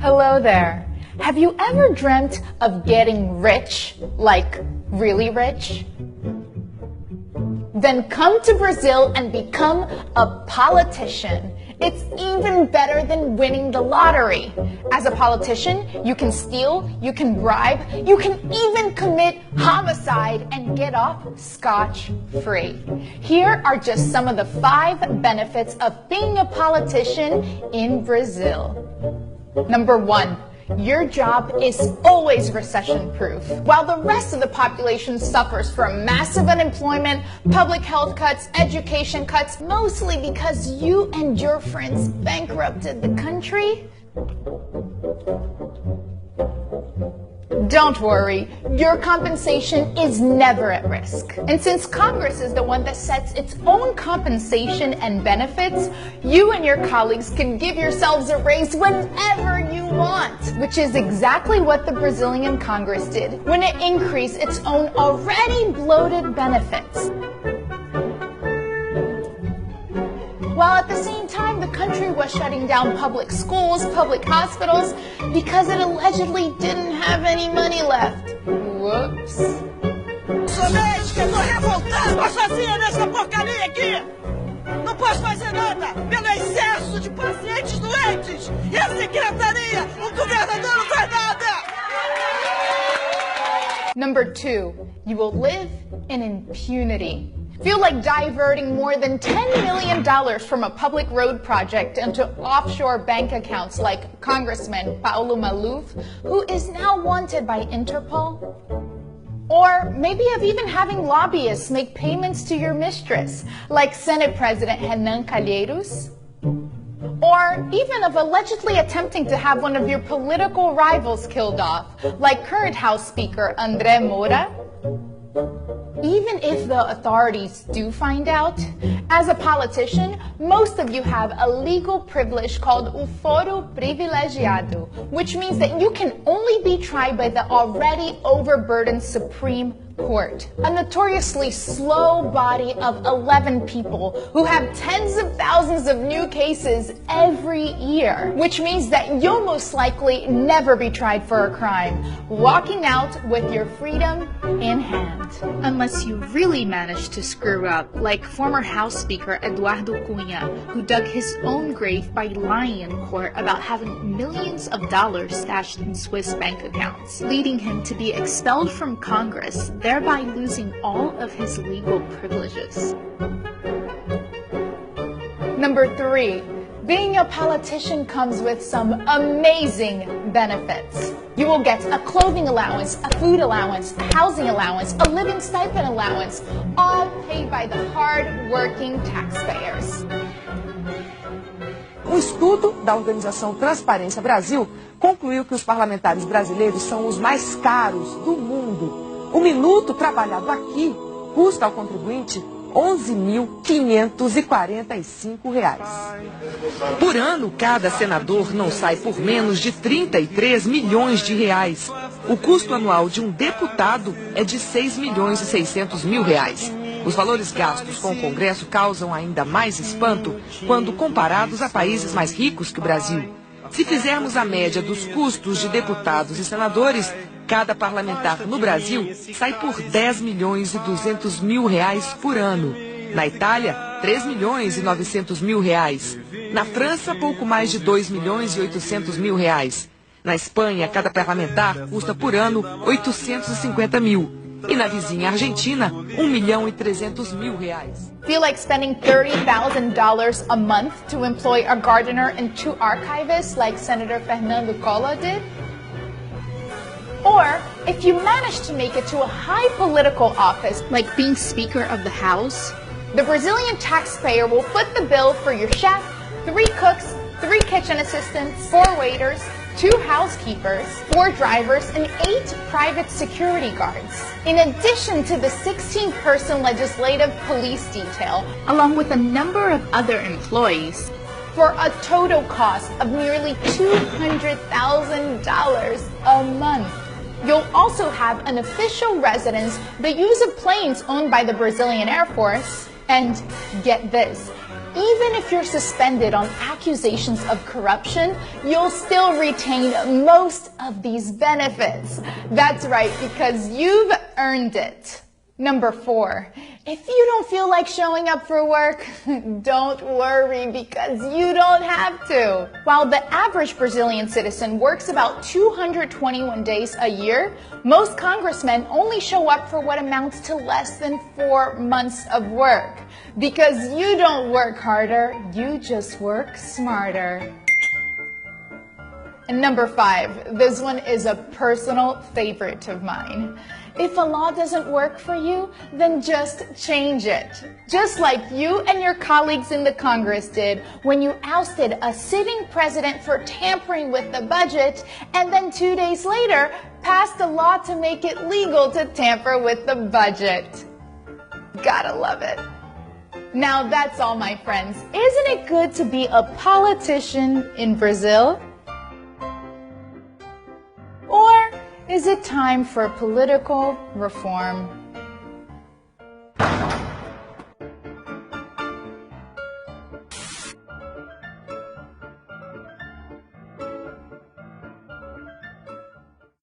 Hello there. Have you ever dreamt of getting rich, like really rich? Then come to Brazil and become a politician. It's even better than winning the lottery. As a politician, you can steal, you can bribe, you can even commit homicide and get off scotch-free. Here are just some of the 5 benefits of being a politician in Brazil. Number 1. Your job is always recession-proof. While the rest of the population suffers from massive unemployment, public health cuts, education cuts, mostly because you and your friends bankrupted the country, don't worry, your compensation is never at risk. And since Congress is the one that sets its own compensation and benefits, you and your colleagues can give yourselves a raise whenever you want, which is exactly what the Brazilian Congress did when it increased its own already bloated benefits. While at the same time, the country was shutting down public schools, public hospitals, because it allegedly didn't have any money left. Whoops. Somente que eu tô revoltado sozinha nessa porcaria aqui! Não posso fazer nada pelo excesso de pacientes doentes! E a secretaria, o governador não faz nada! Number 2, you will live in impunity. Feel like diverting more than $10 million from a public road project into offshore bank accounts like Congressman Paulo Maluf, who is now wanted by Interpol? Or maybe of even having lobbyists make payments to your mistress, like Senate President Renan Calheiros? Or even of allegedly attempting to have one of your political rivals killed off, like current House Speaker André Moura? Even if the authorities do find out, as a politician, most of you have a legal privilege called o foro privilegiado, which means that you can only be tried by the already overburdened Supreme Court, a notoriously slow body of 11 people who have tens of thousands of new cases every year, which means that you'll most likely never be tried for a crime, walking out with your freedom in hand. Unless you really manage to screw up, like former House Speaker Eduardo Cunha, who dug his own grave by lying in court about having millions of dollars stashed in Swiss bank accounts, leading him to be expelled from Congress, thereby losing all of his legal privileges. Number 3, being a politician comes with some amazing benefits. You will get a clothing allowance, a food allowance, a housing allowance, a living stipend allowance, all paid by the hard-working taxpayers. Um estudo da organização Transparência Brasil concluiu que os parlamentares brasileiros são os mais caros do mundo. Um minuto trabalhado aqui custa ao contribuinte R$ 11.545. Por ano, cada senador não sai por menos de 33 milhões de reais. O custo anual de um deputado é de 6.600.000 reais. Os valores gastos com o Congresso causam ainda mais espanto quando comparados a países mais ricos que o Brasil. Se fizermos a média dos custos de deputados e senadores, cada parlamentar no Brasil sai por 10.200.000 reais por ano. Na Itália, 3.900.000 reais. Na França, pouco mais de 2.800.000 reais. Na Espanha, cada parlamentar custa por ano 850.000. E na vizinha Argentina, 1.300.000 reais. Feel like spending $30,000 a month to employ a gardener and 2 archivists like Senator Fernando Collor did? Or, if you manage to make it to a high political office, like being Speaker of the House, the Brazilian taxpayer will foot the bill for your chef, 3 cooks, 3 kitchen assistants, 4 waiters, 2 housekeepers, 4 drivers, and 8 private security guards. In addition to the 16-person legislative police detail, along with a number of other employees, for a total cost of nearly $200,000 a month. You'll also have an official residence, the use of planes owned by the Brazilian Air Force, and get this, even if you're suspended on accusations of corruption, you'll still retain most of these benefits. That's right, because you've earned it. Number 4, if you don't feel like showing up for work, don't worry because you don't have to. While the average Brazilian citizen works about 221 days a year, most congressmen only show up for what amounts to less than 4 months of work. Because you don't work harder, you just work smarter. And number 5, this one is a personal favorite of mine. If a law doesn't work for you, then just change it. Just like you and your colleagues in the Congress did when you ousted a sitting president for tampering with the budget and then 2 days later passed a law to make it legal to tamper with the budget. Gotta love it. Now that's all, my friends. Isn't it good to be a politician in Brazil? Or is it time for political reform?